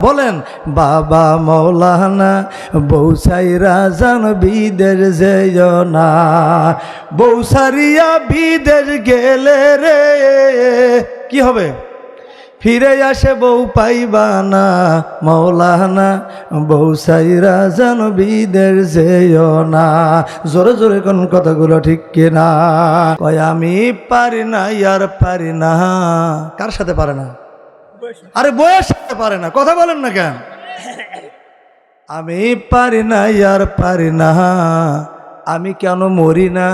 বলেন বাবা মৌলানা বউ সাইরা জান বিদেশ যেও না, বউ সারিয়া বিদেশ গেলে রে কি হবে? ফিরে আসে বউ পাইবা না, মৌলানা বউ সাইরা জান বিদেশ যেও না। জোরে জোরে কোন কথাগুলো ঠিক কিনা? কয় আমি পারি না আর পারি না। কার সাথে পারে না? আরে বয়স পারে না, কথা বলেন না কেন? আমি পারি না আর পারি না, আমি কেন মরি না?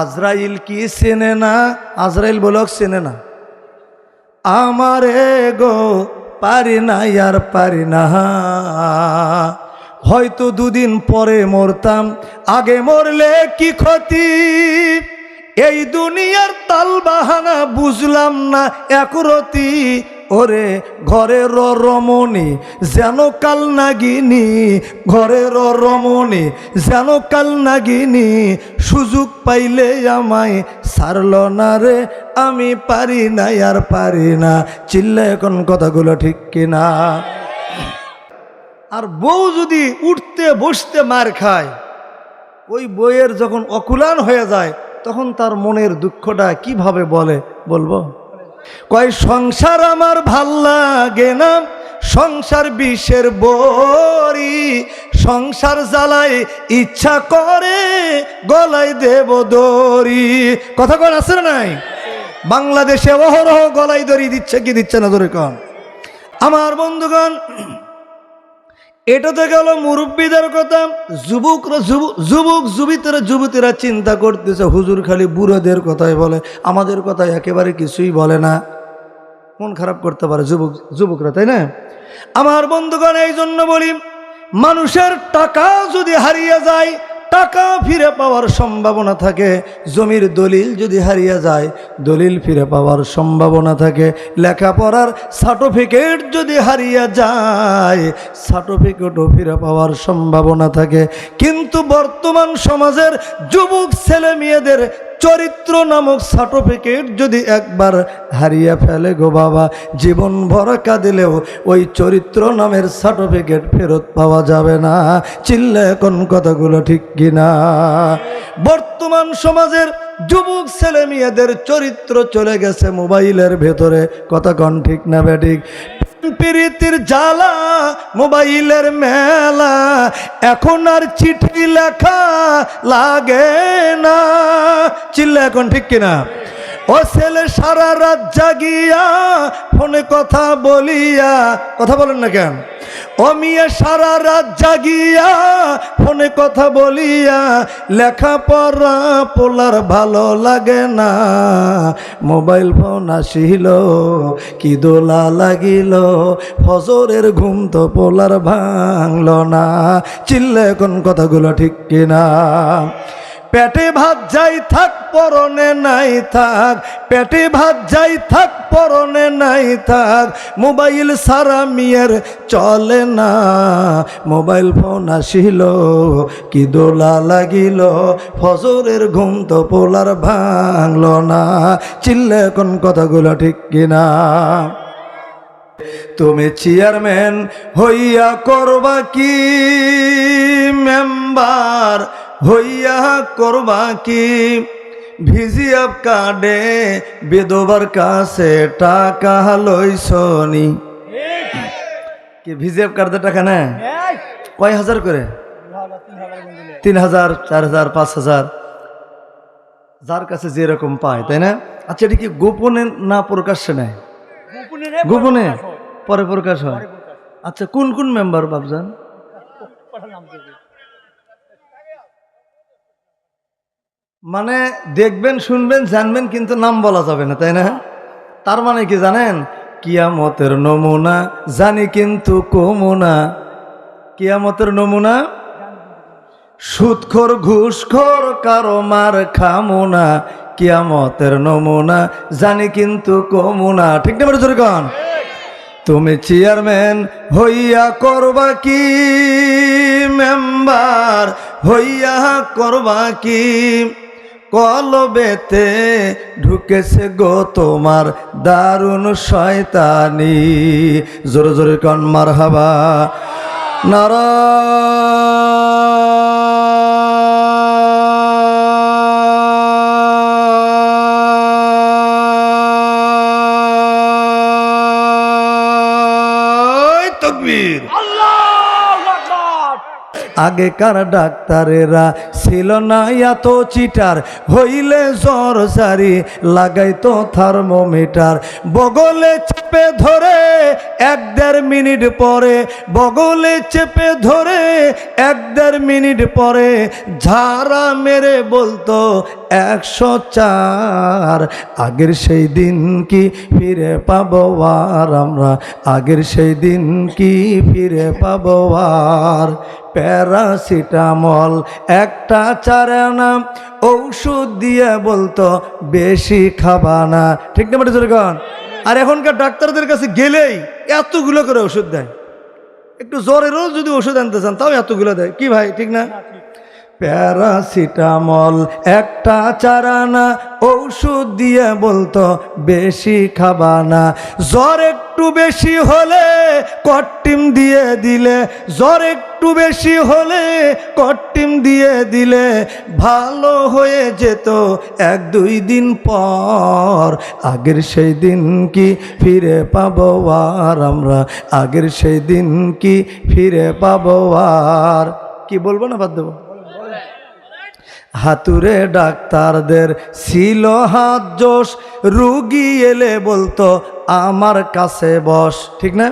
আজরাইল কি চেনে না? আজরাইল বলক চেনে না। আমারে গো পারি না আর পারি না, হয়তো দুদিন পরে মরতাম, আগে মরলে কি ক্ষতি? এই দুনিয়ার তাল বাহানা বুঝলাম না একরতি। ওরে ঘরের রমণী যেন কাল নাগিনী, ঘরের রমণী যেন কাল নাগিনী, সুযোগ পাইলে আমায় ছাড়ল না রে, আমি পারি না আর পারি না। চিল্লা এখন কথাগুলো ঠিক কিনা? আর বউ যদি উঠতে বসতে মার খায়, ওই বইয়ের যখন অকুলান হয়ে যায় তখন তার মনের দুঃখটা কিভাবে বলবো? কয় সংসার আমার ভাল লাগে না, সংসার বিষের বড়ি, সংসার জ্বালায় ইচ্ছা করে গলায় দেব দড়ি। কথা কোন আছে না নাই? বাংলাদেশে অহরহ গলায় দড়ি দিচ্ছে কি দিচ্ছে না? ধরে কন আমার বন্ধুগণ, এটা তো গেল মুরব্বীদের কথা। যুবতীরা চিন্তা করতেছে হুজুর খালি বুড়োদের কথাই বলে, আমাদের কথা একেবারে কিছুই বলে না। মন খারাপ করতে পারে যুবকরা, তাই না? আমার বন্ধুগণ, এই জন্য বলি, মানুষের টাকা যদি হারিয়ে যায়, টাকা ফিরে পাওয়ার সম্ভাবনা থাকে। জমির দলিল যদি হারিয়ে যায়, দলিল ফিরে পাওয়ার সম্ভাবনা থাকে। লেখাপড়ার সার্টিফিকেট যদি হারিয়ে যায়, সার্টিফিকেটও ফিরে পাওয়ার সম্ভাবনা থাকে। কিন্তু বর্তমান সমাজের যুবক ছেলে মেয়েদের চরিত্র নামক সার্টিফিকেট যদি একবার হারিয়ে ফেলে গো বাবা, জীবন ভর কাঁদিলেও ওই চরিত্র নামের সার্টিফিকেট ফেরত পাওয়া যাবে না। চিল্লা কোন কথাগুলো ঠিক কিনা? বর্তমান সমাজের যুবক ছেলে মেয়েদের চরিত্র চলে গেছে মোবাইলের ভেতরে। কথা কোন ঠিক না বেঠিক? প্রীতির জ্বালা, মোবাইলের মেলা, এখন আর চিঠি লেখা লাগে না। চিল্লা এখন ঠিক কিনা? ও ছেলে সারা রাত জাগিয়া ফোনে কথা বলিয়া, কথা বলেন না কেন? ও মেয়ে সারা রাত জাগিয়া ফোনে কথা বলিয়া, লেখাপড়া পোলার ভালো লাগে না। মোবাইল ফোন আসিল কি দোলা লাগিল, ফজরের ঘুম তো পোলার ভাঙল না। চিল্লা এখন কথাগুলো ঠিক কিনা? পেটে ভাত যাই থাক পরনে নাই থাক, পেটে ভাত যাই থাক পরনে নাই থাক, মোবাইল সারা মিয়ার চলে না। মোবাইল ফোন আসিল কি দোলা লাগিল, ফজরের ঘুম তো পোলার ভাঙল না। চিল্লা কোন কথাগুলো ঠিক কিনা? তুমি চেয়ারম্যান হইয়া করবা কি, মেম্বার হইয়া করবা কি, ভিজিএফ কার্ডে বিধবার কাছে টাকা লইছনি। কি ভিজিএফ কার্ডের টাকা না? কয় হাজার করে? 3,000, 4,000, 5,000, যার কাছে যেরকম পায়, তাই না? আচ্ছা, এটা কি গোপনে না প্রকাশ্যে নেয়? গোপনে, পরে প্রকাশ হয়। আচ্ছা, কোন কোন মেম্বার বাবজান? মানে দেখবেন, শুনবেন, জানবেন, কিন্তু নাম বলা যাবে না, তাই না? তার মানে কি জানেন? কিয়ামতের নমুনা জানি কিন্তু কমুনা। কিয়ামতের নমুনা সুদখোর ঘুষখোর কারো মার খামুনা। কিয়ামতের নমুনা জানি কিন্তু কমুনা। ঠিক না বলে জোরে কন? তুমি চেয়ারম্যান হইয়া করবা কি, মেম্বার হইয়া করবা কি, কলবেতে ঢুকেছে গো তোমার দারুণ শয়তানি। জোরে জোরে কন মারহাবা। নারায়ে তাকবীর। আগেকার ডাক্তারেরা ছিল না এত চিটার, হইলে জ্বর সারি লাগাইতো থার্মোমিটার। বগলে চেপে ধরে 1-1.5 মিনিট পরে, বগলে চেপে ধরে 1-1.5 মিনিট পরে ঝাড়া মেরে বলতো 104। আগের সেই দিন কি ফিরে পাবো আর আমরা, আগের সেই দিন কি ফিরে পাবো আর? প্যারাসিটামল একটা 4 আনা ঔষধ দিয়ে বলতো বেশি খাবা না। ঠিক না বেটা জোরে কন? আর এখনকার ডাক্তারদের কাছে গেলেই এতগুলো করে ওষুধ দেয়। একটু জ্বরেরও যদি ওষুধ আনতে চান তাও এতগুলো দেয়। কি ভাই ঠিক না? প্যারাসিটামল একটা 4 আনা ঔষধ দিয়ে বলতো বেশি খাবা না। জ্বর একটু বেশি হলে কট্টিম দিয়ে দিলে, জ্বর একটু বেশি হলে কট্টিম দিয়ে দিলে ভালো হয়ে যেত 1-2 দিন পর। আগের সেই দিন কি ফিরে পাবো আর আমরা, আগের সেই দিন কি ফিরে পাবো আর? কি বলবো না বাদ দেবো? হাতুরে ডাক্তারদের ছিল হাত জোশ, রুগী এলে বলতো আমার কাছে বস। ঠিক না?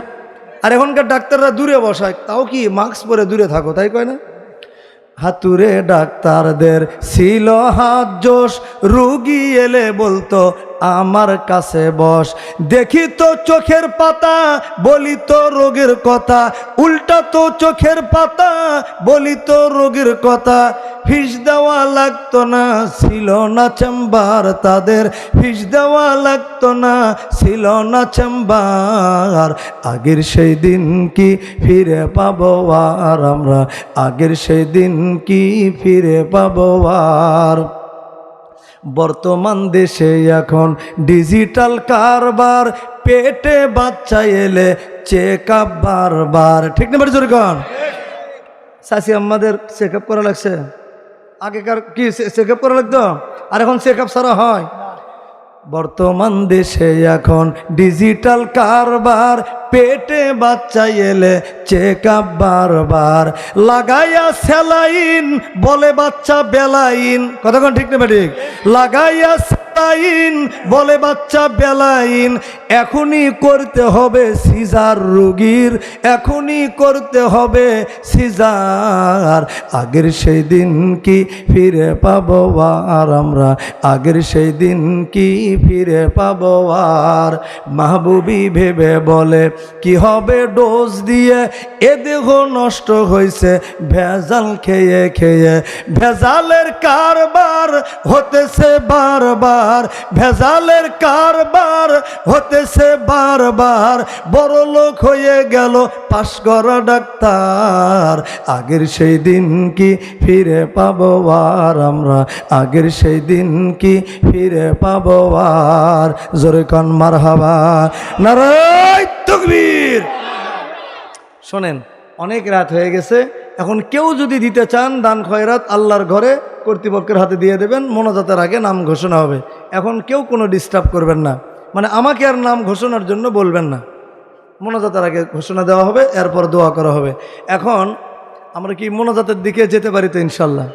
আর এখনকার ডাক্তাররা দূরে বসায়, তাও কি মাস্ক পরে দূরে থাকো, তাই কয় না? হাতুরে ডাক্তারদের ছিল হাত জোশ, রুগী এলে বলতো আমার কাছে বস। দেখি তো চোখের পাতা বলি তো রোগের কথা, উল্টা তো চোখের পাতা বলি তো রোগের কথা। ফিস দেওয়া লাগতো না, ছিল না চেম্বার তাদের, ফিস দেওয়া লাগতো না, ছিল না চেম্বার। আগের সেই দিন কি ফিরে পাবো আর আমরা, আগের সেই দিন কি ফিরে পাবো আর? বর্তমান দেশে এখন ডিজিটাল কারবার, পেটে বাচ্চা এলে চেক আপ বারবার। ঠিক না? জোরে কন। চাচি আমাদের চেক আপ করা লাগছে। আগেকার কি চেক আপ করা লাগতো, আর এখন চেক আপ ছাড়া হয়? বর্তমান দেশে এখন ডিজিটাল কারবার, পেটে বাচ্চা এলে চেক আপ বারবার। লাগাইয়া স্যালাইন বলে বাচ্চা বেলাইন। কতক্ষণ ঠিক না ঠিক? লাগাইয়া স্যালাইন বলে বাচ্চা বেলাইন। এখনই করতে হবে সিজার রোগীর, এখনই করতে হবে সিজার। আগের সেই দিন কি ফিরে পাবো আর আমরা, আগের সেই দিন কি ফিরে পাবো আর? মাহবুবী ভেবে বলে কি হবে ডোজ দিয়ে, এ দেহ নষ্ট হয়েছে ভেজাল খেয়ে খেয়ে। ভেজালের কারবার হতেছে বারবার, ভেজালের কারবার হতেছে বারবার। বড় লোক হয়ে গেল পাশ করা ডাক্তার। আগের সেই দিন কি ফিরে পাবো আর আমরা, আগের সেই দিন কি ফিরে পাবো আর? জোরে কন মারহাবা। নারায়ে তাকবীর। শোনেন, অনেক রাত হয়ে গেছে, এখন কেউ যদি দিতে চান দান খয়রাত আল্লাহর ঘরে কর্তৃপক্ষের হাতে দিয়ে দেবেন। মোনাজাতের আগে নাম ঘোষণা হবে। এখন কেউ কোনো ডিস্টার্ব করবেন না, মানে আমাকে আর নাম ঘোষণার জন্য বলবেন না। মোনাজাতের আগে ঘোষণা দেওয়া হবে, এরপর দোয়া করা হবে। এখন আমরা কি মোনাজাতের দিকে যেতে পারি তো ইনশাল্লাহ?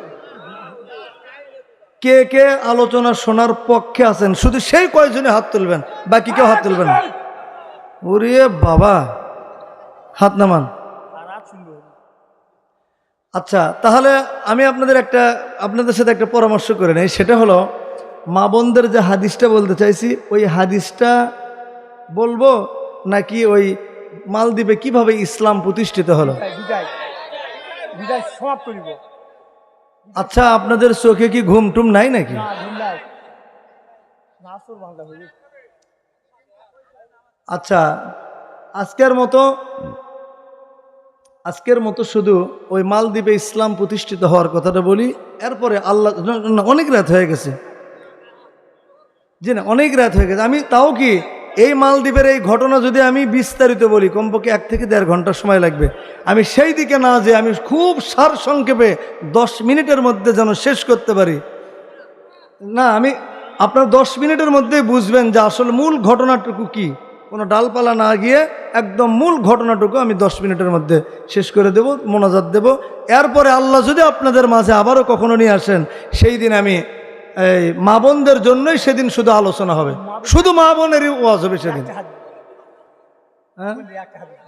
কে কে আলোচনা শোনার পক্ষে আছেন শুধু সেই কয়জনে হাত তুলবেন, বাকি কেউ হাত তুলবেন না। ওরে বাবা, হাত নামান। আচ্ছা, তাহলে আমি আপনাদের সাথে একটা পরামর্শ করে নেই। সেটা হলো, মা বোনদের যে হাদিসটা বলতে চাইছি, ওই হাদিসটা বলবো নাকি ওই মালদ্বীপে কিভাবে ইসলাম প্রতিষ্ঠিত হলো? আচ্ছা, আপনাদের চোখে কি ঘুম টুম নাই নাকি? আচ্ছা, আজকের মতো শুধু ওই মালদ্বীপে ইসলাম প্রতিষ্ঠিত হওয়ার কথাটা বলি, এরপরে আল্লাহ অনেক রাত হয়ে গেছে, জি না অনেক রাত হয়ে গেছে। আমি তাও কি এই মালদ্বীপের এই ঘটনা যদি আমি বিস্তারিত বলি কমপক্ষে 1 থেকে 1.5 ঘন্টা সময় লাগবে। আমি সেই দিকে না যে আমি খুব সার সংক্ষেপে 10 মিনিটের মধ্যে যেন শেষ করতে পারি না, আমি আপনার 10 মিনিটের মধ্যে বুঝবেন যে আসলে মূল ঘটনাটুকু কি, কোনো ডালপালা না গিয়ে একদম মূল ঘটনাটুকু আমি 10 মিনিটের মধ্যে শেষ করে দেব, মোনাজাত দেব। এরপরে আল্লাহ যদি আপনাদের মাঝে আবারও কখনো নিয়ে আসেন, সেই দিন আমি এই মা বোনদের জন্যই সেদিন শুধু আলোচনা হবে, শুধু মা বোনেরই ওয়াজ হবে সেদিন। হ্যাঁ,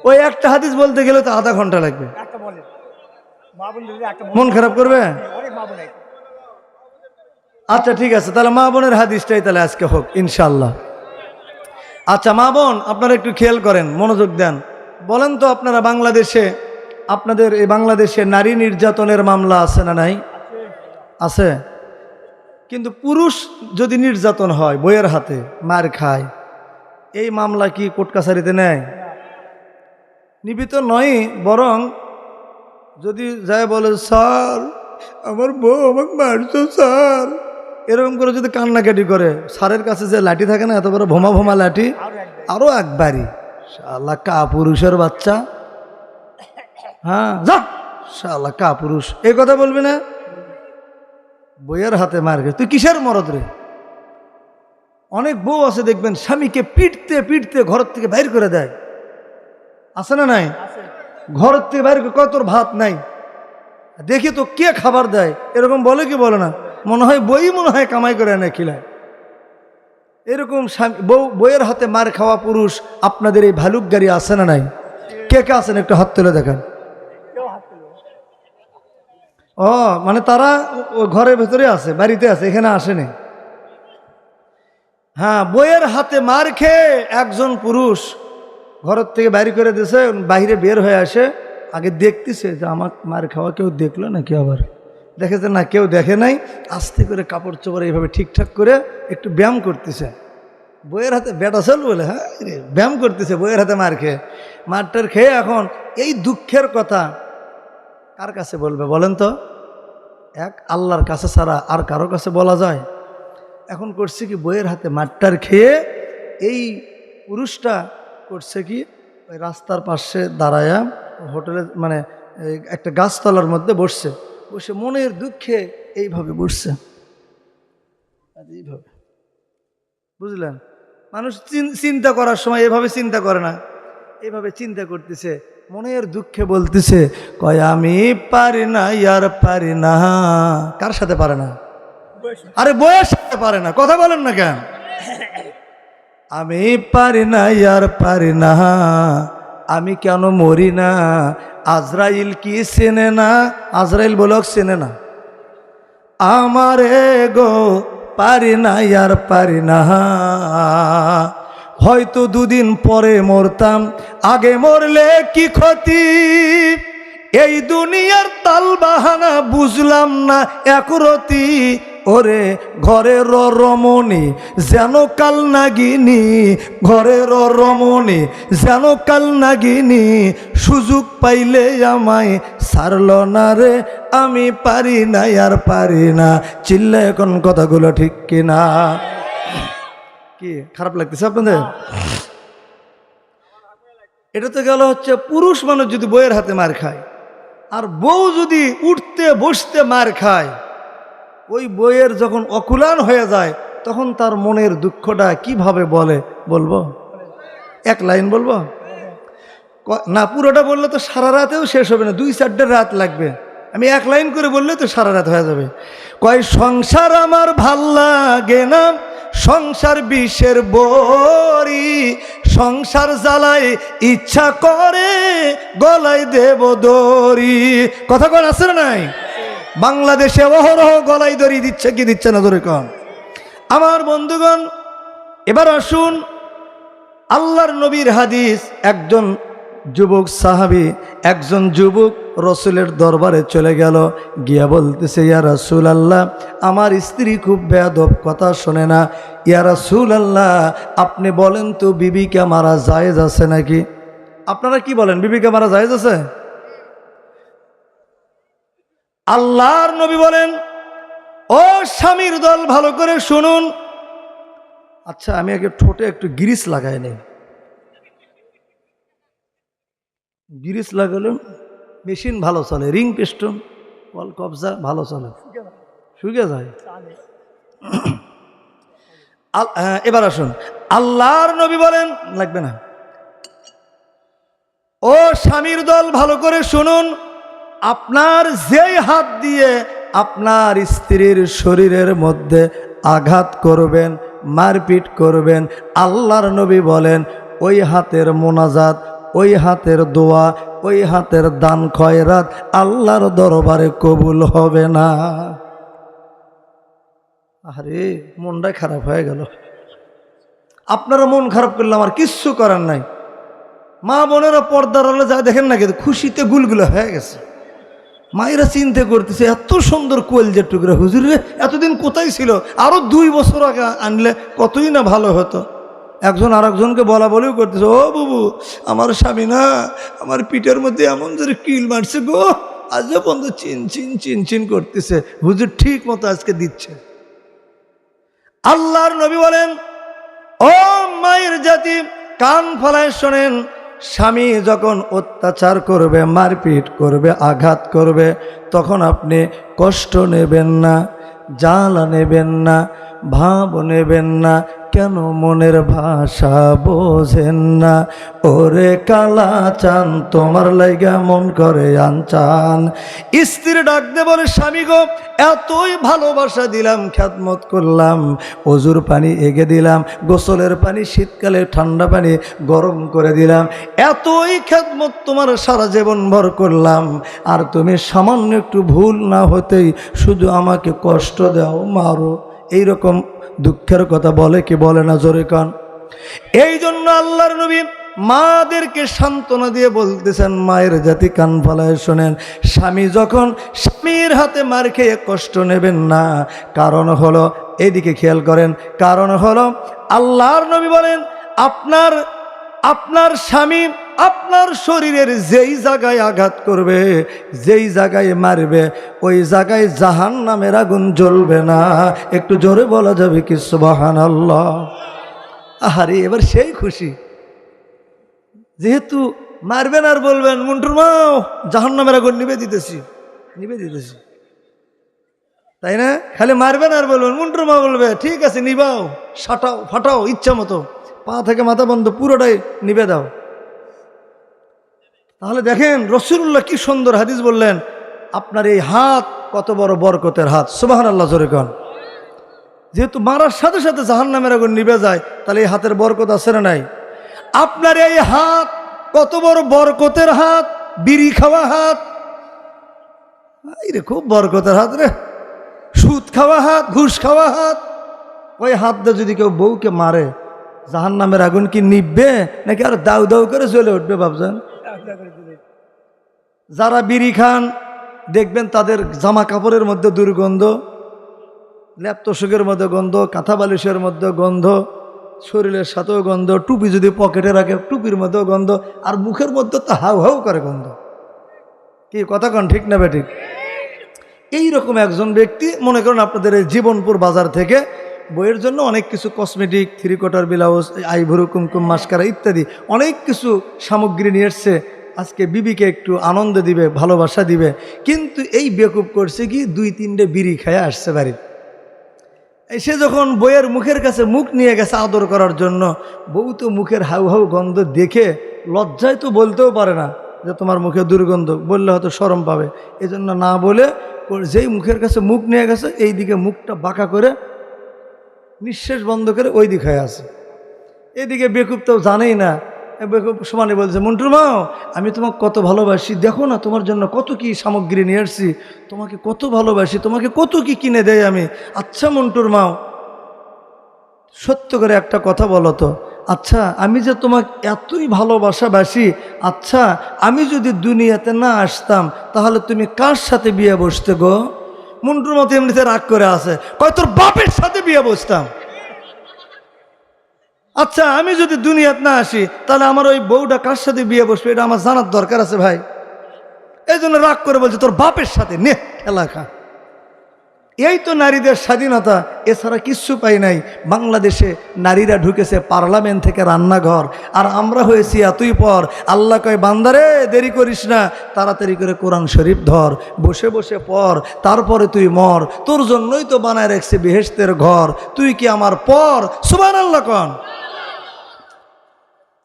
ওই একটা হাদিস বলতে গেলে তো আধা ঘন্টা লাগবে। মন খারাপ করবে? আচ্ছা ঠিক আছে, তাহলে মা বোনের হাদিসটাই তাহলে আজকে হোক ইনশাল্লাহ। আচ্ছা মা বোন আপনারা একটু খেয়াল করেন, মনোযোগ দেন। বলেন তো আপনারা বাংলাদেশে, আপনাদের এই বাংলাদেশে নারী নির্যাতনের মামলা আছে না নাই? আছে। কিন্তু পুরুষ যদি নির্যাতন হয়, বইয়ের হাতে মার খায়, এই মামলা কি কোর্ট কাছারিতে নেয়? নিবিত নয়, বরং যদি যায় বলে স্যার আমার বউ আমাকে মারছো স্যার, এরকম করে যদি কান্নাকাটি করে, স্যারের কাছে যে লাঠি থাকে না এত বড় ভোমা ভোমা লাঠি, আরো একবারই শালা কা পুরুষের বাচ্চা, হ্যাঁ যা শালা কা পুরুষ, এই কথা বলবি না? বইয়ের হাতে মার গেছে, তুই কিসের মরদ রে? অনেক বউ আছে দেখবেন স্বামীকে পিটতে পিটতে ঘর থেকে বাইর করে দেয়, আছে না নাই? ঘর থেকে বাইর করে, কয় তোর ভাত নাই, দেখি তো কে খাবার দেয়, এরকম বলে কি বলে না? মনে হয় বই মনে হয় কামাই করে এনে খিলায়। এরকম বইয়ের হাতে মার খাওয়া পুরুষ আপনাদের এই ভালুক গাড়ি আছে না নাই? কে কে আছেন একটু হাত তুলে দেখেন। ও মানে তারা ঘরের ভেতরে আছে, বাড়িতে আছে, এখানে আসেনি। হ্যাঁ, বইয়ের হাতে মার খেয়ে একজন পুরুষ ঘরের থেকে বাইরে করে দিয়েছে, বাইরে বের হয়ে আসে, আগে দেখতেছে যে আমার মার খাওয়া কেউ দেখলো নাকি, আবার দেখেছে না কেউ দেখে নাই, আস্তে করে কাপড় চোপড় এইভাবে ঠিকঠাক করে একটু ব্যায়াম করতেছে, বইয়ের হাতে বেটা চল বলে, হ্যাঁ ব্যায়াম করতেছে বইয়ের হাতে মার খেয়ে। মারটার খেয়ে এখন এই দুঃখের কথা কার কাছে বলবে বলেন তো? এক আল্লাহর কাছে ছাড়া আর কারো কাছে বলা যায়? এখন করছে কি, বইয়ের হাতে মারটার খেয়ে এই পুরুষটা করছে কি, ওই রাস্তার পাশে দাঁড়ায়া হোটেলে মানে একটা গাছতলার মধ্যে বসছে, বসে মনের দুঃখে এইভাবে বসছে, এইভাবে, বুঝলেন? মানুষ চিন্তা করার সময় এভাবে চিন্তা করে না, এইভাবে চিন্তা করতেছে, মনের দুঃখে বলতেছে, কয় আমি পারি না ইয়ার পারি না। কার সাথে পারে না? আরে বইয়ের সাথে পারে না, কথা বলেন না কেন? আমি পারি না ইয়ার পারি না, আমি কেন মরি না? আজরাইল কি চেনে না? আজরাইল বলক চেনে না আমারে গো, পারি না ইয়ার পারি না। হয়তো 2 দিন পরে মরতাম, আগে মরলে কি ক্ষতি? এই দুনিয়ার তাল বাহানা বুঝলাম না একরতি। ওরে ঘরের রমণী যেন কাল নাগিনী, ঘরের রমণী যেন কাল নাগিনী, সুযোগ পাইলে আমায় ছাড়ল না রে, আমি পারি না আর পারি না। চিল্লা এখন কথাগুলো ঠিক কিনা? কি খারাপ লাগতেছে আপনাদের? এটা তো গেল হচ্ছে পুরুষ মানুষ যদি বইয়ের হাতে মার খায়, আর বউ যদি উঠতে বসতে মার খায়, ওই বইয়ের যখন অকুলান হয়ে যায় তখন তার মনের দুঃখটা কিভাবে বলবো? 1 লাইন বলবো না, পুরোটা বললে তো সারা রাতেও শেষ হবে না, 2-4 রাত লাগবে। আমি 1 লাইন করে বললে তো সারা রাত হয়ে যাবে। কয় সংসার আমার ভাল লাগে না, সংসার বিষের বড়ি, সংসার জ্বালায় ইচ্ছা করে গলায় দেব দড়ি। কথা কোন আছে না নাই? বাংলাদেশে অহরহ গলায় দড়ি দিচ্ছে কি দিচ্ছে না ধরে কম? আমার বন্ধুগণ, এবার আসুন আল্লাহর নবীর হাদিস। একজন যুবক সাহাবী, একজন যুবক রসুলের দরবারে চলে গেল, গিয়া বলতেছে, ইয়া রাসূলুল্লাহ, আমার স্ত্রী খুব বেয়াদব, কথা শোনে না। ইয়া রাসূলুল্লাহ, আপনি বলেন তো বিবিকে মারা জায়েজ আছে নাকি? আপনারা কি বলেন, বিবিকে মারা জায়েজ আছে? আল্লাহর নবী বলেন, ও স্বামীর দল ভালো করে শুনুন। আচ্ছা, আমি আগে ঠোঁটে একটু গ্রিস লাগাই নেই। গ্রিস লাগালো মেশিন ভালো চলে, রিং পিস্টন কল কবজা ভালো চলে, শুকে যায়। এবার আসুন, আল্লাহর নবী বলেন, লাগবে না। ও স্বামীর দল ভালো করে শুনুন, আপনার যেই হাত দিয়ে আপনার স্ত্রীর শরীরের মধ্যে আঘাত করবেন, মারপিট করবেন, আল্লাহর নবী বলেন ওই হাতের মোনাজাত, ওই হাতের দোয়া, ওই হাতের দান খয়রাত আল্লাহর দরবারে কবুল হবে না। আরে মনটাই খারাপ হয়ে গেল। আপনারা মন খারাপ করলে আমার কিচ্ছু করার নাই। মা বোনেরা পর্দার আড়ালে যা দেখেন না, কিন্তু খুশিতে গুলগুলো হয়ে গেছে। মায়েরা চিন্তা করতেছে, এত সুন্দর কোয়েলজের টুকরা হুজুর রে এতদিন কোথায় ছিল, আরো 2 বছর আগে আনলে কতই না ভালো হতো। একজন আর একজনকে বলা বলেও করতেছে, ও বাবু আমার স্বামী না আমার পিঠের মধ্যে এমন জোরে কিল মারছে গো, আজও পর্যন্ত চিন চিন চিন চিন করতেছে। হুজুর ঠিক মতো আজকে দিচ্ছে। আল্লাহর নবী বলেন, ও মায়ের জাতি কান ফলায় শোনেন, স্বামী যখন অত্যাচার করবে, মারপিট করবে, আঘাত করবে, তখন আপনি কষ্ট নেবেন না, জ্বালা নেবেন না, ভাব নেবেন না। কেন মনের ভাষা বোঝেন না? ওরে কালা চান তোমার লাইগা মন করে আনচান। স্ত্রী ডাক দে বলে, স্বামী গো এতই ভালোবাসা দিলাম, খ্যাতমত করলাম, অজুর পানি এগে দিলাম, গোসলের পানি শীতকালে ঠান্ডা পানি গরম করে দিলাম, এতই খ্যাতমত তোমার সারা জীবন ভর করলাম, আর তুমি সামান্য একটু ভুল না হতেই শুধু আমাকে কষ্ট দাও, মারো। এইরকম দুঃখের কথা বলে কি বলে না? জোরে কান। এই জন্য আল্লাহর নবী মাদেরকে সান্ত্বনা দিয়ে বলতেছেন, মায়ের জাতি কান ফলায় শোনেন, স্বামী যখন স্বামীর হাতে মার খেয়ে কষ্ট নেবেন না। কারণ হলো, এইদিকে খেয়াল করেন, কারণ হলো আল্লাহর নবী বলেন, আপনার স্বামী আপনার শরীরের যেই জায়গায় আঘাত করবে, যেই জায়গায় মারবে, ওই জায়গায় জাহান্নামের আগুন জ্বলবে না। একটু জোরে বলা যাবে কি সুবহানাল্লাহ? আহারে এবার সেই খুশি, যেহেতু মারবেন আর বলবেন, মুন্টুর মাও জাহান্নামের আগুন নিবে দিতেছি, তাই না? খালি মারবেন আর বলবেন, মুন্টুর মা বলবে ঠিক আছে নিবাও, সাটাও ফাটাও ইচ্ছা মতো, পা থেকে মাথা বন্ধ পুরোটাই নিবে দাও। তাহলে দেখেন রাসূলুল্লাহ কি সুন্দর হাদিস বললেন, আপনার এই হাত কত বড় বরকতের হাত। সুবহানাল্লাহ জোরে কোন। যেহেতু মারার সাথে সাথে জাহান্নামের আগুন নিভে যায়, তাহলে এই হাতের বরকত আছে না নাই? আপনার এই হাত কত বড় বরকতের হাত, বিড়ি খাওয়া হাত, রে খুব বরকতের হাত রে। সুদ খাওয়া হাত, ঘুষ খাওয়া হাত, ওই হাত দিয়ে যদি কেউ বউকে মারে, জাহান্নামের আগুন কি নিভবে নাকি আর দাউ দাউ করে জ্বলে উঠবে ভাবছেন? যারা বিড়ি খান দেখবেন তাদের জামা কাপড়ের মধ্যে দুর্গন্ধ, ল্যাপ তোষকের মধ্যে গন্ধ, কাঁথা বালিশের মধ্যে গন্ধ, শরীরের সাথেও গন্ধ, টুপি যদি পকেটে রাখে টুপির মধ্যেও গন্ধ, আর মুখের মধ্যে তো হাউ হাউ করে গন্ধ। কি কথা কন, ঠিক না বেঠিক? এইরকম একজন ব্যক্তি, মনে করেন আপনাদের এই জীবনপুর বাজার থেকে বইয়ের জন্য অনেক কিছু কসমেটিক, 3/4 ব্লাউজ, আইভুরু, কুমকুম, মাস্কারা ইত্যাদি অনেক কিছু সামগ্রী নিয়ে এসছে আজকে বিবিকে একটু আনন্দ দিবে, ভালোবাসা দিবে। কিন্তু এই বেকুব করছে কি, 2-3টে বিড়ি খায় আসছে বাড়িতে। সে যখন বইয়ের মুখের কাছে মুখ নিয়ে গেছে আদর করার জন্য, বউ তো মুখের হাউ হাউ গন্ধ দেখে লজ্জায় তো বলতেও পারে না যে তোমার মুখে দুর্গন্ধ, বললে হয়তো শরম পাবে, এজন্য না বলে যেই মুখের কাছে মুখ নিয়ে গেছে এই দিকে মুখটা বাঁকা করে নিঃশ্বাস বন্ধ করে ওই দিকে হয়ে আছে। এদিকে বেকুব তো জানেই না, বেকুব সমানে বলছে, মুন্টুর মাও আমি তোমাকে কত ভালোবাসি, দেখো না তোমার জন্য কত কি সামগ্রী নিয়ে আসছি, তোমাকে কত ভালোবাসি, তোমাকে কত কি কিনে দেয় আমি। আচ্ছা মন্টুর মাও, সত্য করে একটা কথা বলো তো, আচ্ছা আমি যে তোমাকে এতই ভালোবাসাবাসি, আচ্ছা আমি যদি দুনিয়াতে না আসতাম তাহলে তুমি কার সাথে বিয়ে বসতে গো? মুন্টুর মতো এমনিতে রাগ করে আছে, কয় তোর বাপের সাথে বিয়ে বসতাম। আচ্ছা আমি যদি দুনিয়াতে না আসি তাহলে আমার ওই বউটা কার সাথে বিয়ে বসবে, এটা আমার জানার দরকার আছে ভাই। এই জন্য রাগ করে বলছে তোর বাপের সাথে নে খেলা খা। এই তো নারীদের স্বাধীনতা, এছাড়া কিচ্ছু পাই নাই। বাংলাদেশে নারীরা ঢুকেছে পার্লামেন্ট থেকে রান্নাঘর, আর আমরা হয়েছি এতই পর। আল্লাহ কয় বান্দারে দেরি করিস না, তাড়াতাড়ি করে কোরআন শরীফ ধর, বসে বসে পড়, তারপরে তুই মর। তোর জন্যই তো বানায় রাখছে বেহেশতের ঘর, তুই কি আমার পর? সুবহানাল্লাহ কোন।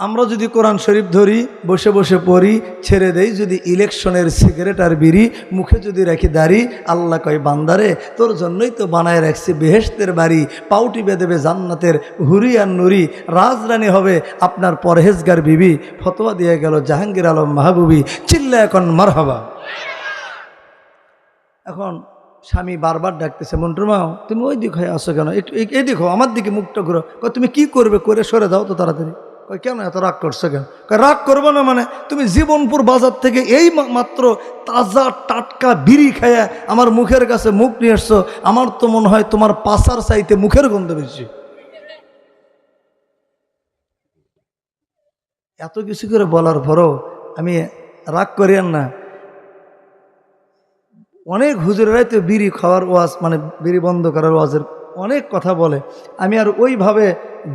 আমরা যদি কোরআন শরীফ ধরি, বসে বসে পড়ি, ছেড়ে দেই যদি ইলেকশনের সিগারেট আর বিড়ি, মুখে যদি রাখি দাড়ি, আল্লাহ কয় বান্দারে তোর জন্যই তো বানায় রাখছি বেহেশতের বাড়ি, পাউটি বেঁধেবে জান্নাতের হুরি আর নুরি, রাজরানী হবে আপনার পরহেজগার বিবি। ফতোয়া দিয়ে গেল জাহাঙ্গীর আলম মাহবুবী। চিল্লা এখন মারহাবা। এখন স্বামী বারবার ডাকতেছে, মন্টুর মা তুমি ওই দিক হয়ে আসো কেন, একটু এই দেখো আমার দিকে মুখটা ঘুরো। তুমি কি করবে, করে সরে যাও তো তাড়াতাড়ি। কয় কেন এত রাগ করছো কেন? কয় রাগ করবো না মানে, তুমি জীবনপুর বাজার থেকে এই মাত্র তাজা টাটকা বিড়ি খায়া আমার মুখের কাছে মুখ নিয়ে এসছো, আমার তো মনে হয় তোমার পাশার চাইতে মুখের গন্ধ বেশি। এত কিছু করে বলার পরও আমি রাগ করিয়েন না। অনেক হুজুরেরাই তো বিড়ি খাওয়ার ওয়াজ, মানে বিড়ি বন্ধ করার ওয়াজের অনেক কথা বলে। আমি আর ওইভাবে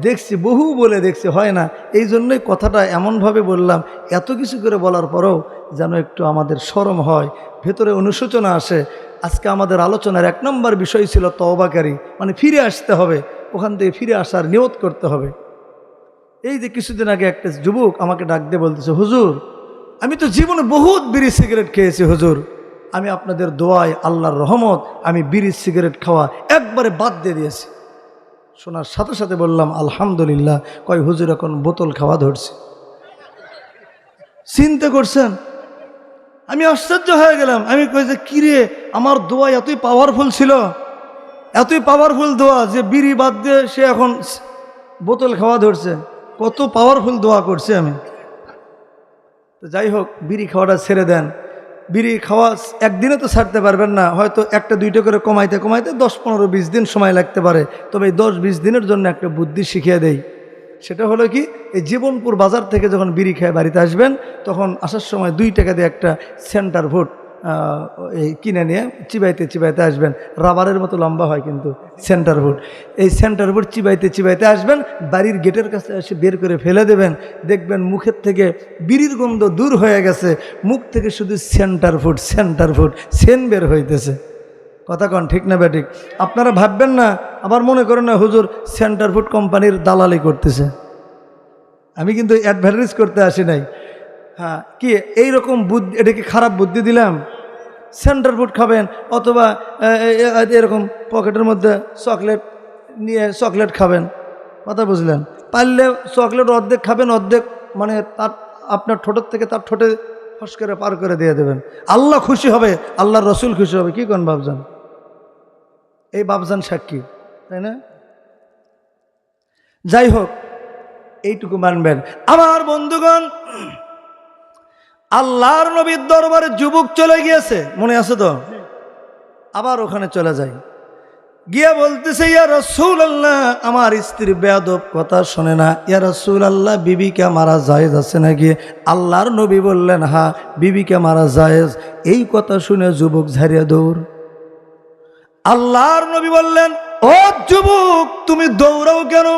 দেখছি, বহু বলে দেখছি, হয় না। এই জন্যই কথাটা এমনভাবে বললাম, এত কিছু করে বলার পরেও যেন একটু আমাদের শরম হয়, ভেতরে অনুশোচনা আসে। আজকে আমাদের আলোচনার 1 নম্বর বিষয় ছিল তওবাকারী, মানে ফিরে আসতে হবে, ওখান থেকে ফিরে আসার নিয়ত করতে হবে। এই যে কিছুদিন আগে একটা যুবক আমাকে ডাক দিয়ে বলতেছে, হুজুর আমি তো জীবনে বহুত বিড়ি সিগারেট খেয়েছি হুজুর, আমি আপনাদের দোয়ায় আল্লাহর রহমত আমি বিড়ি সিগারেট খাওয়া একবারে বাদ দিয়ে দিয়েছি। শোনার সাথে সাথে বললাম আলহামদুলিল্লাহ। কয় হুজুর এখন বোতল খাওয়া ধরছে। চিন্তা করছেন? আমি আশ্চর্য হয়ে গেলাম। আমি কই যে কিরে, আমার দোয়া এতই পাওয়ারফুল ছিল, এতই পাওয়ারফুল দোয়া যে বিড়ি বাদ দিয়ে সে এখন বোতল খাওয়া ধরছে। কত পাওয়ারফুল দোয়া করছে আমি। তো যাই হোক, বিড়ি খাওয়াটা ছেড়ে দেন। বিড়ি খাওয়া একদিনে তো ছাড়তে পারবেন না, হয়তো 1-2টা করে কমাইতে কমাইতে 10-15-20 দিন সময় লাগতে পারে। তবে এই 10-20 দিনের জন্য একটা বুদ্ধি শিখিয়ে দেই। সেটা হলো কি, এই জীবনপুর বাজার থেকে যখন বিড়ি খেয়ে বাড়িতে আসবেন, তখন আসার সময় 2 টাকা দিয়ে একটা সেন্টার ফুড এই কিনে নিয়ে চিবাইতে চিবাইতে আসবেন। রাবারের মতো লম্বা হয় কিন্তু সেন্টার ফুড। এই সেন্টার ফুড চিবাইতে চিবাইতে আসবেন, বাড়ির গেটের কাছে এসে বের করে ফেলে দেবেন। দেখবেন মুখের থেকে বিড়ির গন্ধ দূর হয়ে গেছে, মুখ থেকে শুধু সেন্টার ফুড সেন বের হইতেছে। কথা কন ঠিক না ব্যাঠিক? আপনারা ভাববেন না, আবার মনে করেন না হুজুর সেন্টার ফুড কোম্পানির দালালি করতেছে। আমি কিন্তু অ্যাডভার্টাইজ করতে আসি নাই। হ্যাঁ, কি এইরকম বুদ্ধি, এটা কি খারাপ বুদ্ধি দিলাম? সেন্টার ফুড খাবেন, অথবা এরকম পকেটের মধ্যে চকলেট নিয়ে চকলেট খাবেন। কথা বুঝলেন? পারলে চকলেট অর্ধেক খাবেন, অর্ধেক মানে তার আপনার ঠোঁটের থেকে তার ঠোঁটে ফস করে পার করে দিয়ে দেবেন। আল্লাহ খুশি হবে, আল্লাহর রসুল খুশি হবে। কি কোন বাবজান? এই বাবজান সাক্ষী, তাই না? যাই হোক, এইটুকু মানবেন আমার বন্ধুগণ। আল্লাহর নবীর দরবারে যুবক চলে গিয়েছে, মনে আছে তো? আবার ওখানে চলে যায়, গিয়া বলতেছে ইয়া রাসূলুল্লাহ, আমার স্ত্রী বেয়াদব কথা শোনে না। ইয়া রাসূলুল্লাহ, বিবিকে মারা জায়েজ আছে নাকি? আল্লাহর নবী বললেন হ্যাঁ, বিবিকে মারা জায়েজ। এই কথা শুনে যুবক ঝাড়িয়া দৌড়। আল্লাহর নবী বললেন, ও যুবক তুমি দৌড়াও কেন?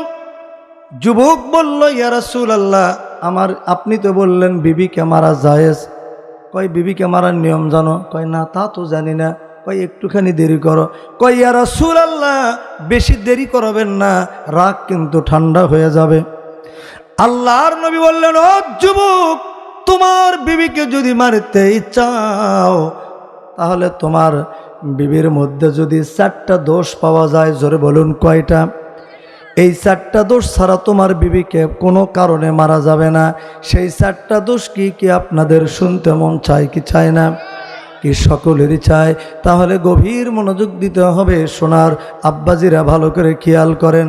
যুবক বলল, ইয়া রাসূলুল্লাহ, আপনি তো বললেন বিবিকে মারা জায়েজ। কয় বিবিকে মারার নিয়ম জানো? কয় না, তা তো জানি না। কয় একটুখানি দেরি করো। কয় ইয়া রাসূলুল্লাহ, বেশি দেরি করবেন না, রাগ কিন্তু ঠান্ডা হয়ে যাবে। আল্লাহর নবী বললেন, ও যুবক তোমার বিবিকে যদি মারতে চাও, তাহলে তোমার বিবির মধ্যে যদি 4টা দোষ পাওয়া যায়, জোরে বলুন কয়টা? এই 4টা দোষ ছাড়া তোমার বিবিকে কোনো কারণে মারা যাবে না। সেই 4টা দোষ কি কি আপনাদের শুনতে মন চায় কি চায় না? কি সকলেরই চায়? তাহলে গভীর মনোযোগ দিতে হবে। সোনার আব্বাজিরা ভালো করে খেয়াল করেন।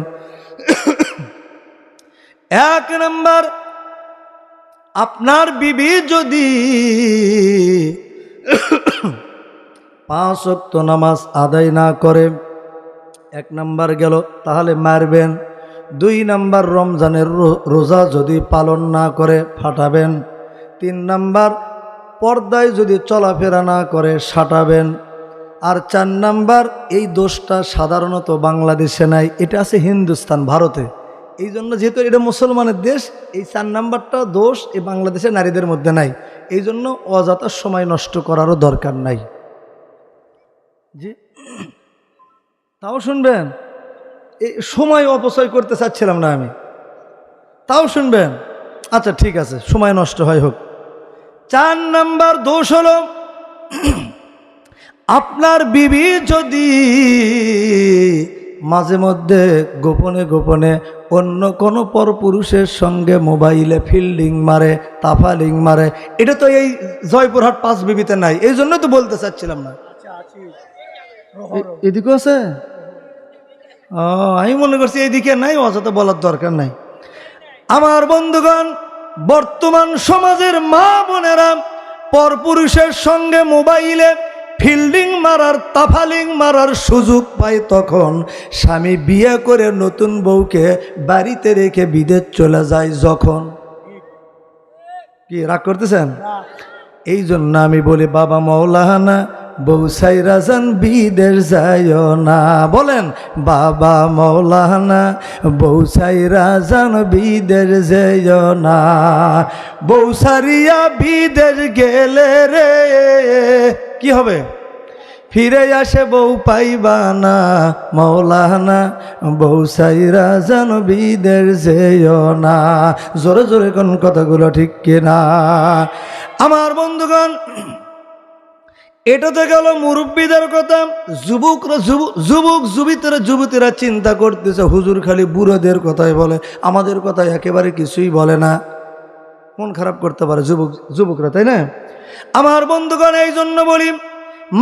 1 নাম্বার, আপনার বিবি যদি 5 ওয়াক্ত নামাজ আদায় না করে, 1 নাম্বার গেল, তাহলে মারবেন। 2 নাম্বার, রমজানের রোজা যদি পালন না করে ফাটাবেন। 3 নাম্বার, পর্দায় যদি চলাফেরা না করে সাঁটাবেন। আর 4 নাম্বার, এই দোষটা সাধারণত বাংলাদেশে নাই, এটা আছে হিন্দুস্তান, ভারতে। এই জন্য যেহেতু এটা মুসলমানের দেশ, এই 4 নাম্বারটা দোষ এই বাংলাদেশের নারীদের মধ্যে নাই। এই জন্য অযথা সময় নষ্ট করারও দরকার নাই। জি, তাও শুনবেন, এই সময় অপচয় করতে চাচ্ছিলাম না আমি, তাও শুনবেন। আচ্ছা ঠিক আছে, সময় নষ্ট হয় হোক। 4 নাম্বার দোষ হলো, আপনার বিবি যদি মাঝে মধ্যে গোপনে গোপনে অন্য কোনো পরপুরুষের সঙ্গে মোবাইলে ফিল্ডিং মারে, তাফালিং মারে, এটা তো এই জয়পুরহাট 5 বিবিতে নাই, এই জন্য তো বলতে চাচ্ছিলাম না। এদিকে আছে, আমি মনে করছি এইদিকে নাই, অযথা বলার দরকার নাই। আমার বন্ধুগণ, বর্তমান সমাজের মা বোনেরা পরপুরুষের সঙ্গে মোবাইলে ফিল্ডিং মারার, তাফালিং মারার সুযোগ পায় তখন স্বামী বিয়ে করে নতুন বউকে বাড়িতে রেখে বিদেশ চলে যায় যখন। কি রাগ করতেছেন? এই জন্য আমি বলি, বাবা মৌলানা, বউ সাইরা যান বিদেশ যায় না। বলেন, বাবা মৌলানা, বউ সাইরা যান বিদেশ যায় না। বউ সারিয়া বিদেশ গেলে রে কি হবে? ফিরে আসে বউ পাইবা না। মৌলানা, বউ সাইরা যান বিদেশ যায় না। জোরে জোরে কোন কথাগুলো ঠিক কিনা? আমার বন্ধুগণ, এটা তো গেল মুরব্বীদের কথা। যুবতীরা চিন্তা করতেছে, হুজুর খালি বুড়োদের কথাই বলে, আমাদের কথা একেবারে কিছুই বলে না। মন খারাপ করতে পারে যুবকরা, তাই না? আমার বন্ধুগণ, এই জন্য বলি,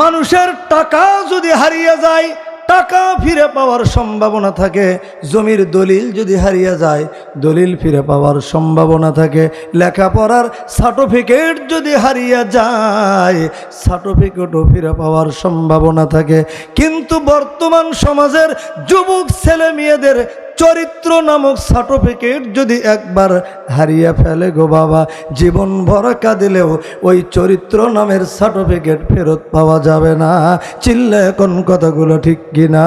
মানুষের টাকা যদি হারিয়ে যায়, টাকা ফিরে পাওয়ার সম্ভাবনা থাকে। জমির দলিল যদি হারিয়ে যায়, দলিল ফিরে পাওয়ার সম্ভাবনা থাকে। লেখাপড়ার সার্টিফিকেট যদি হারিয়ে যায়, সার্টিফিকেটও ফিরে পাওয়ার সম্ভাবনা থাকে। কিন্তু বর্তমান সমাজের যুবক ছেলে মেয়েদের চরিত্র নামক সার্টিফিকেট যদি একবার হারিয়ে ফেলে গো বাবা, জীবন ভর কাঁদিলেও ওই চরিত্র নামের সার্টিফিকেট ফেরত পাওয়া যাবে না। চিল্লে কোন কথাগুলো ঠিক কিনা?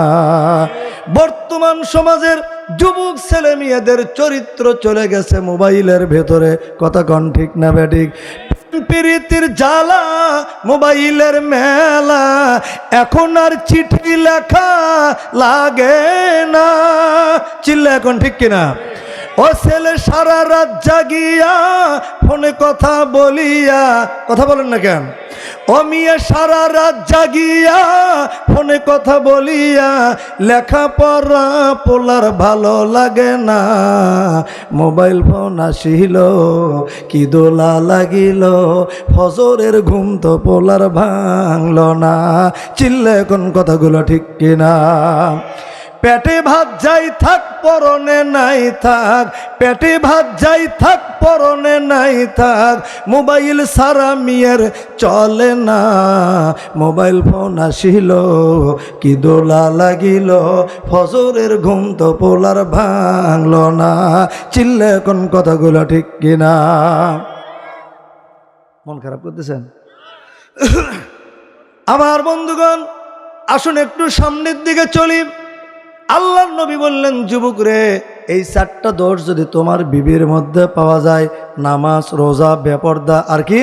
বর্তমান সমাজের যুবক ছেলে মেয়েদের চরিত্র চলে গেছে মোবাইলের ভেতরে। কথা কোন ঠিক না বেঠিক? প্রীতির জ্বালা, মোবাইলের মেলা, এখন আর চিঠি লেখা লাগে না। চিল্লা এখন ঠিক কিনা? ও ছেলে সারা রাত জাগিয়া ফোনে কথা বলিয়া, কথা বলেন না কেন? ও মেয়ে সারা রাত জাগিয়া ফোনে কথা বলিয়া, লেখাপড়া পোলার ভালো লাগে না। মোবাইল ফোন আসিল কি দোলা লাগিল, ফজরের ঘুম তো পোলার ভাঙল না। চিল্লে কোন কথাগুলো ঠিক কিনা? পেটে ভাত যাই থাক পরনে নাই থাক, পেটে ভাত যাই থাক পরনে নাই থাক, মোবাইল সারা মিয়ার চলে না। মোবাইল ফোন আসিল কি দোলা লাগিল, ফজরের ঘুম তো পোলার ভাঙল না। চিল্লে কোন কথাগুলো ঠিক কিনা? মন খারাপ করতেছেন? আমার বন্ধুগণ, আসুন একটু সামনের দিকে চলি। আল্লাহর নবী বললেন, যুবক রে, এই 4টা দোষ যদি তোমার বিবির মধ্যে পাওয়া যায়, নামাজ, রোজা, বেপরদা, আর কি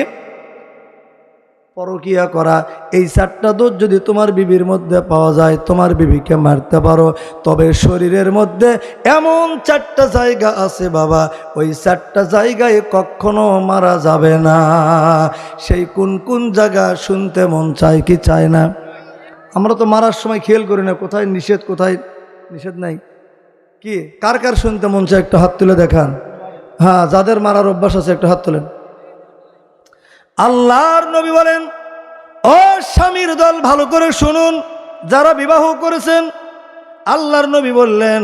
পরকিয়া করা, এই 4টা দোষ যদি তোমার বিবির মধ্যে পাওয়া যায়, তোমার বিবিকে মারতে পারো। তবে শরীরের মধ্যে এমন 4টা জায়গা আছে বাবা, ওই 4টা জায়গায় কখনো মারা যাবে না। সেই কোন কোন জায়গা শুনতে মন চায় কি চায় না? আমরা তো মারার সময় খেয়াল করি না, কোথায় নিষেধ কোথায় নিষেধ নাই। কি কার কার শুনতে মন চায় একটু হাত তুলে দেখান। হ্যাঁ, যাদের মারার অভ্যাস আছে একটু হাত তোলেন। আল্লাহর নবী বলেন, ও স্বামীর দল ভালো করে শুনুন, যারা বিবাহ করেছেন। আল্লাহর নবী বললেন,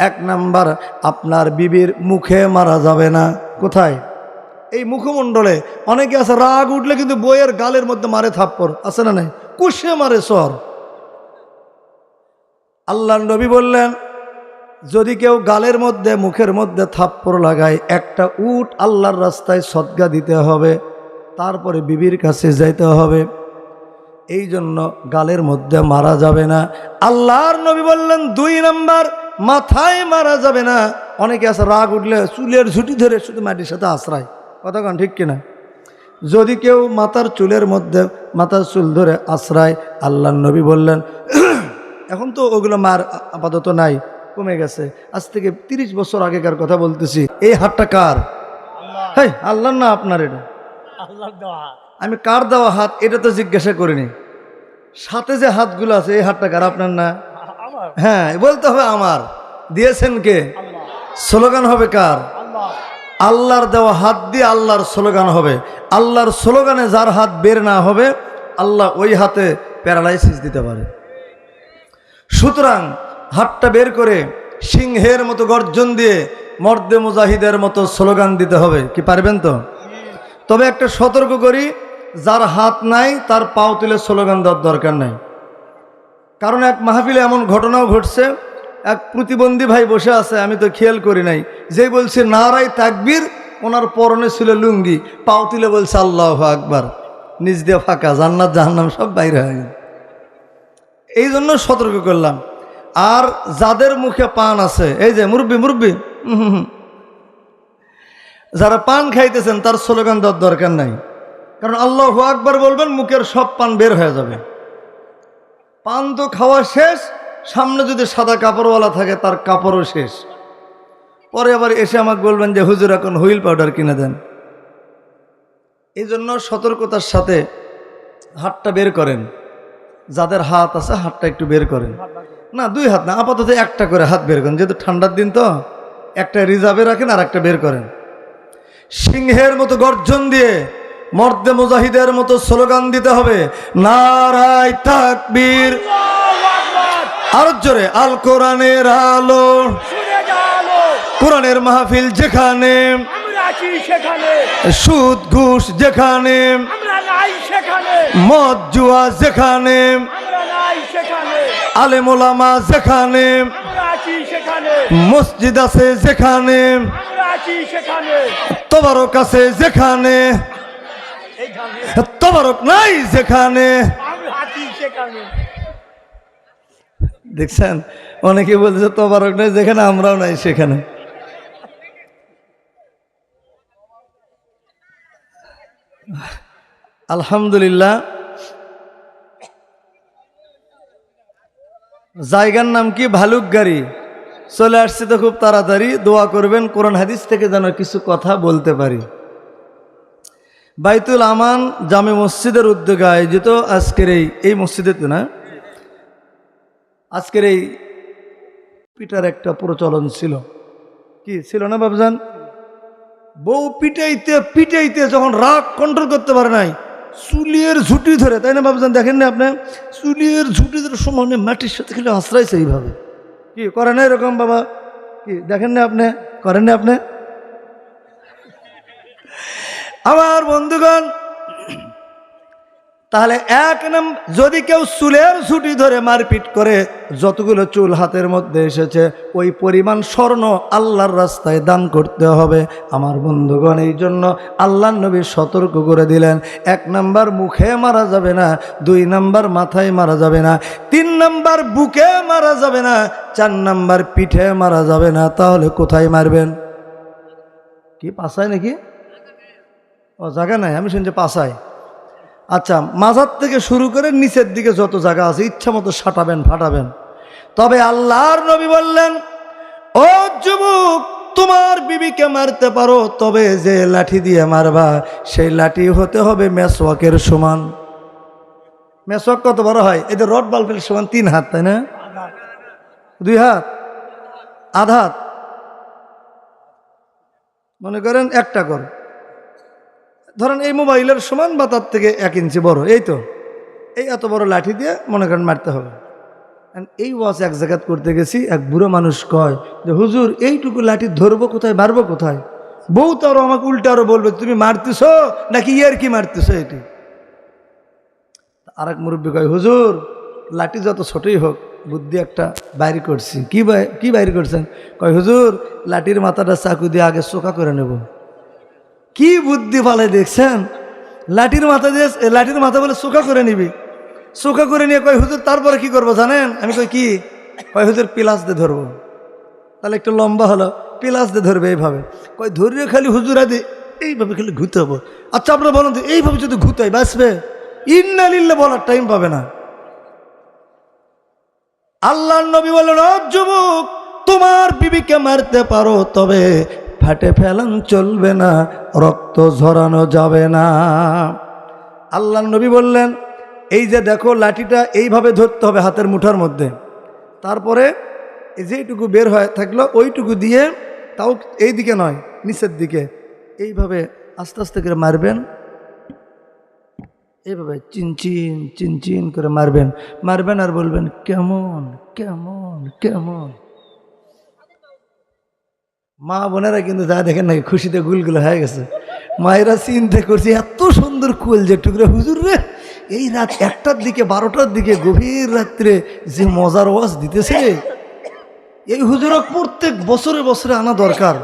1 নাম্বার, আপনার বিবির মুখে মারা যাবে না। কোথায়? এই মুখমণ্ডলে। অনেকে আছে রাগ উঠলে কিন্তু বইয়ের গালের মধ্যে মারে থাপ্পড়, আছে না নাই? কুশে মারে সর। আল্লাহর নবী বললেন, যদি কেউ গালের মধ্যে মুখের মধ্যে থাপ্পড় লাগায়, একটা উট আল্লাহর রাস্তায় সদকা দিতে হবে। তারপরে বিবির কাছে যাইতে হবে। এই জন্য গালের মধ্যে মারা যাবে না। আল্লাহর নবী বললেন 2 নাম্বার, মাথায় মারা যাবে না। অনেকে আছে রাগ উঠলে চুলের ঝুঁটি ধরে শুধু মাটির সাথে আশ্রয়, কথা কন ঠিক কিনা? যদি কেউ মাথার চুলের মধ্যে মাথার চুল ধরে আশ্রয়, আল্লাহর নবী বললেন এখন তো ওগুলো মার আপাতত নাই, কমে গেছে। আজ থেকে 30 বছর আগেকার কথা বলতেছি। এই হাতটা কার? হ্যাঁ, আল্লাহর না আপনার? এটা আল্লাহর দেওয়া। আমি কার দেওয়া হাত এটা তো জিজ্ঞাসা করিনি। সাথে যে হাতগুলো আছে এই হাতটা কার? আপনার না? আমার। হ্যাঁ, বলতে হবে আমার। দিয়েছেন কে? আল্লাহ। স্লোগান হবে কার? আল্লাহ। আল্লাহর দেওয়া হাত দিয়ে আল্লাহর স্লোগান হবে। আল্লাহর স্লোগানে যার হাত বের না হবে, আল্লাহ ওই হাতে প্যারালাইসিস দিতে পারে। সুতরাং হাতটা বের করে সিংহের মতো গর্জন দিয়ে মর্দে মুজাহিদের মতো স্লোগান দিতে হবে। কি পারবেন তো? তবে একটা সতর্ক করি, যার হাত নাই তার পাও তুলে স্লোগান দেওয়ার দরকার নাই। কারণ এক মাহফিলে এমন ঘটনাও ঘটছে, এক প্রতিবন্ধী ভাই বসে আছে, আমি তো খেয়াল করি নাই, যেই বলছে নারায়ে তাকবীর, ওনার পরনে ছিল লুঙ্গি, পাও তুলে বলছে আল্লাহু আকবার, নিজ দিয়ে ফাঁকা, জান্নাত জাহান্নাম সব বাইরে হয়ে গেছে। এই জন্য সতর্ক করলাম। আর যাদের মুখে পান আছে, এই যে মুরব্বি যারা পান খাইতেছেন, তার স্লোগান দেওয়ার দরকার নাই। কারণ আল্লাহু আকবার বলবেন, মুখের সব পান বের হয়ে যাবে। পান তো খাওয়া শেষ, সামনে যদি সাদা কাপড়ওয়ালা থাকে তার কাপড়ও শেষ। পরে আবার এসে আমাকে বলবেন যে হুজুর এখন হুইল পাউডার কিনে দেন। এই জন্য সতর্কতার সাথে হাতটা বের করেন। যাদের হাত আছে হাতটা একটু বের করেন। না 2 হাত না, আপাতত একটা করে হাত বের করেন, যেহেতু ঠান্ডার দিন তো একটা রিজার্ভে রাখেন আর একটা বের করেন। সিংহের মতো গর্জন দিয়ে মর্দে মুজাহিদের মতো স্লোগান দিতে হবে, নারায়ে তাকবীর, আরো জোরে, আল কোরআনের আলো, কোরআনের মাহফিল যেখানে, সুদ ঘুষ যেখানে, মদ জুয়া যেখানে, আলেম ওলামা যেখানে, মসজিদ আছে যেখানে, তবারক আছে যেখানে, তবারক নাই যেখানে। দেখছেন, অনেকে বলছে তবারক নাই যেখানে, আমরাও নাই সেখানে। আলহামদুলিল্লাহ। জায়গার নাম কি? ভালুকগাড়ি। চলে আসছে তো খুব তাড়াতাড়ি। দোয়া করবেন কোরআন হাদিস থেকে যেন কিছু কথা বলতে পারি। বাইতুল আমান জামে মসজিদের উদ্যোগে আয়োজিত আজকের এই মসজিদে তো না, আজকের এই পিটার একটা প্রচলন ছিল। কি ছিল না বাবজান? বউ পিটাইতে পিটাইতে যখন রাগ কন্ট্রোল করতে পারে নাই, চুলের ঝুঁটি ধরে, তাই না বাবজান? দেখেন না আপনি, চুলের ঝুঁটি ধরে সমানে মাটির সাথে খেলে আশ্রয়ছে এইভাবে। কি করে না এরকম বাবা? কি দেখেন না আপনি? করেন না আপনি? আমার বন্ধুগণ, তাহলে এক নম্বর, যদি কেউ চুলের ঝুঁটি ধরে মারপিট করে, যতগুলো চুল হাতের মধ্যে এসেছে ওই পরিমাণ স্বর্ণ আল্লাহর রাস্তায় দান করতে হবে। আমার বন্ধুগণ, এই জন্য আল্লাহর নবী সতর্ক করে দিলেন, 1 নাম্বার মুখে মারা যাবে না, 2 নাম্বার মাথায় মারা যাবে না, 3 নাম্বার বুকে মারা যাবে না, 4 নাম্বার পিঠে মারা যাবে না। তাহলে কোথায় মারবেন? কি পাছায় নাকি? ও জায়গা নাই, আমি শুনছি পাছায়। আচ্ছা, মাজার থেকে শুরু করে নিচের দিকে যত জায়গা আছে ইচ্ছা মতো সাঁটাবেন, ফাটাবেন। তবে আল্লাহর নবী বললেন, ও যুবক, তোমার বিবিকে মারতে পারো, তবে যে লাঠি দিয়ে মারবা সেই লাঠি হতে হবে মেসওয়াকের সমান। মেসওয়াক কত বড় হয়? এই যে রড বাল্বের সমান 3 হাত, তাই না? 2 হাত, আধা হাত, মনে করেন একটা কর, ধরেন এই মোবাইলের সমান বা তার থেকে 1 ইঞ্চি বড়, এই তো এই এত বড় লাঠি দিয়ে মনে করেন মারতে হবে। এই ওয়াজ এক জায়গাত করতে গেছি, এক বুড়ো মানুষ কয় যে হুজুর এইটুকু লাঠি ধরবো কোথায়, মারবো কোথায়? বউ তো আরো আমাকে উল্টা আরো বলবে তুমি মারতেছ নাকি ইয়ার কি মারতেছ এটি। আর এক মুরব্বী কয়, হুজুর লাঠি যত ছোটই হোক বুদ্ধি একটা বাইর করছি। কি বাইর করছেন? কয় হুজুর লাঠির মাথাটা চাকু দিয়ে আগে চোখা করে নেব। কি বুদ্ধি পালে দেখছেন? লাঠির মাথা বলে চোখা করে নিবি। চোখা করে নিয়ে কয় হুজুর তারপরে কি করবো জানেন? আমি কই কি? কয় হুজুর পিলাস দিয়ে ধরবো। তাহলে একটু লম্বা হলো, পিলাস দিয়ে ধরবে এইভাবে। কয় ধরিয়ে খালি হুজুর আদি এইভাবে খালি ঘুরতে হবো। আচ্ছা আপনারা বলুন তো এইভাবে যদি ঘুরতে বাঁচবে? ইন্না লিল্লাহ বলার টাইম পাবে না। আল্লাহর নবী বললেন, ও যুবক, তোমার বিবিকে মারতে পারো, তবে ফাটে ফেলান চলবে না, রক্ত ঝরানো যাবে না। আল্লাহর নবী বললেন, এই যে দেখো লাঠিটা এইভাবে ধরতে হবে হাতের মুঠার মধ্যে, তারপরে যেইটুকু বের হয় থাকলো ওইটুকু দিয়ে, তাও এই দিকে নয় নিচের দিকে, এইভাবে আস্তে আস্তে করে মারবেন। এইভাবে চিনচিন চিনচিন করে মারবেন। আর বলবেন কেমন কেমন কেমন। মা বোনেরা কিন্তু যা দেখেন নাকি খুশিতে গুলগুলো হয়ে গেছে। মায়েরা চিন্তা করছে এত সুন্দর কুল যে টুকরে হুজুর রে, এই রাত 1টার দিকে 12টার দিকে গভীর রাত্রে যে মজার ওয়াজ দিতেছে, এই হুজুরক প্রত্যেক বছরে বছরে আনা দরকার।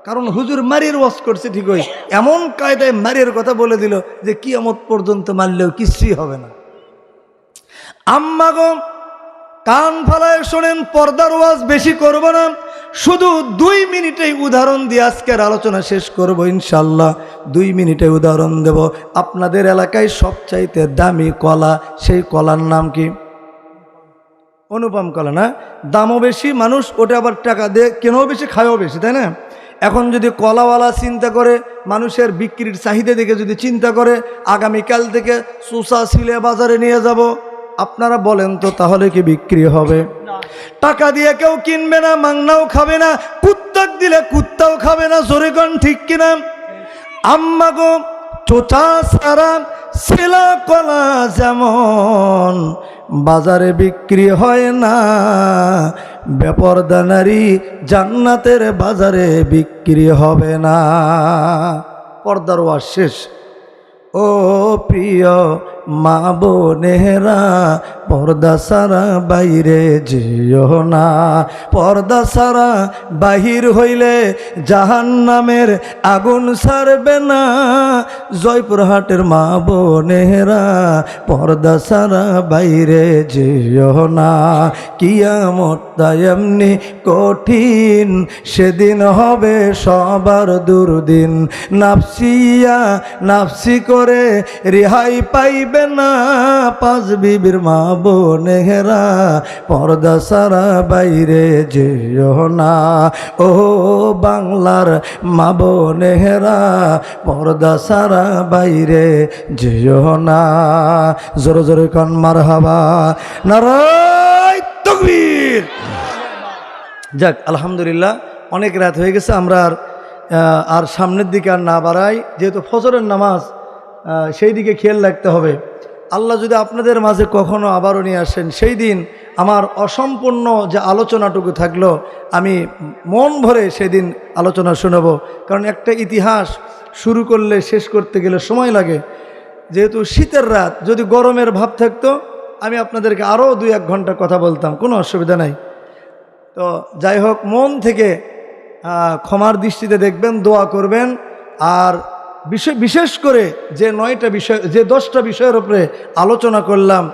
কারণ হুজুর মারির ওয়াজ করছে ঠিকই, এমন কায়দায় মারির কথা বলে দিল যে কিয়ামত পর্যন্ত মারলেও কিছুই হবে না। আম্মা গো, কান ফালায় শোনেন, পর্দার ওয়াজ বেশি করব না, শুধু 2 মিনিটেই উদাহরণ দিয়ে আজকের আলোচনা শেষ করব ইনশাল্লাহ। 2 মিনিটে উদাহরণ দেব। আপনাদের এলাকায় সবচাইতে দামি কলা, সেই কলার নাম কি? অনুপম কলা না? দামও বেশি, মানুষ ওটা আবার টাকা দিয়ে কেনাও বেশি, খায়ও বেশি, তাই না? এখন যদি কলাওয়ালা চিন্তা করে, মানুষের বিক্রির চাহিদা দেখে যদি চিন্তা করে আগামীকাল থেকে সুসা সিলে বাজারে নিয়ে যাব, আপনারা বলেন তো তাহলে কি বিক্রি হবে? টাকা দিয়ে কেউ কিনবে না, মাংনাও খাবে না, কুত্তাক দিলে কুত্তাও খাবে না। জোরে কোন ঠিক কিনা? আম্মা গো, চোচা সারা ছেলা কলা যেমন বাজারে বিক্রি হয় না, বেপরদা নারী জান্নাতের বাজারে বিক্রি হবে না। পর্দার ওয়াজ শেষ। ও প্রিয় মা বোনেরা, পর্দা সারা বাইরে যেও না, পর্দা সারা বাহির হইলে জাহান্নামের আগুন ছাড়বে না। জয়পুরহাটের মা বোনেরা, পর্দা সারা বাইরে যেও না, কিয়ামতটা এমনি কঠিন, সেদিন হবে সবার দুর্দিন। নাফসিয়া নাফসি করে রেহাই পাইবে না, 5 বিবির মা বোনেরা, পর্দা সারা বাইরে যেও না। ও বাংলার মা বোনেরা, পর্দা সারা বাইরে যেও না। জোরে জোরে কান মারহাবা, নারায়ে তাকবীর। যাক, আলহামদুলিল্লাহ, অনেক রাত হয়ে গেছে, আমরা আর সামনের দিকে আর না বাড়াই, যেহেতু ফজরের নামাজ, সেই দিকে খেয়াল রাখতে হবে। আল্লাহ যদি আপনাদের মাঝে কখনো আবারও নিয়ে আসেন, সেই দিন আমার অসম্পূর্ণ যে আলোচনাটুকু থাকলো, আমি মন ভরে সেদিন আলোচনা শুনব। কারণ একটা ইতিহাস শুরু করলে শেষ করতে গেলে সময় লাগে। যেহেতু শীতের রাত, যদি গরমের ভাব থাকতো আমি আপনাদেরকে আরও 2-1 ঘন্টা কথা বলতাম, কোনো অসুবিধা নাই। তো যাই হোক, মন থেকে ক্ষমার দৃষ্টিতে দেখবেন, দোয়া করবেন। আর বিশেষ করে যে 9টা বিষয়, যে 10টা বিষয়ের উপরে আলোচনা করলাম,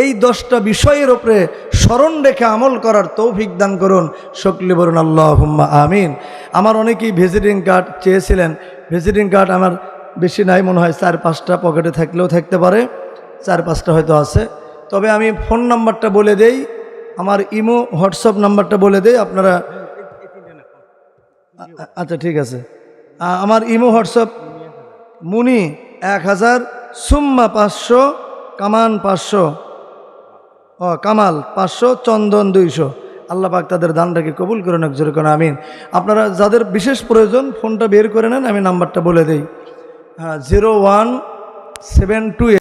এই 10টা বিষয়ের উপরে স্মরণ রেখে আমল করার তৌফিক দান করুন। সকলে বলুন আল্লাহুম্মা আমিন। আমার অনেকেই ভিজিটিং কার্ড চেয়েছিলেন। ভিজিটিং কার্ড আমার বেশি নাই, মনে হয় 4-5টা পকেটে থাকলেও থাকতে পারে, 4-5টা হয়তো আছে। তবে আমি ফোন নাম্বারটা বলে দেই, আমার ইমো হোয়াটসঅ্যাপ নাম্বারটা বলে দেই, আপনারা। আচ্ছা ঠিক আছে, আমার ইমো হোয়াটসঅ্যাপ মুনি 1000, সুম্মা 500, কামান 500, কামাল 500, চন্দন 200। আল্লাহ পাক তাদের দানটাকে কবুল করে নেক, জোরে করে আমিন। আপনারা যাদের বিশেষ প্রয়োজন ফোনটা বের করে নেন, আমি নাম্বারটা বলে দেই। 0172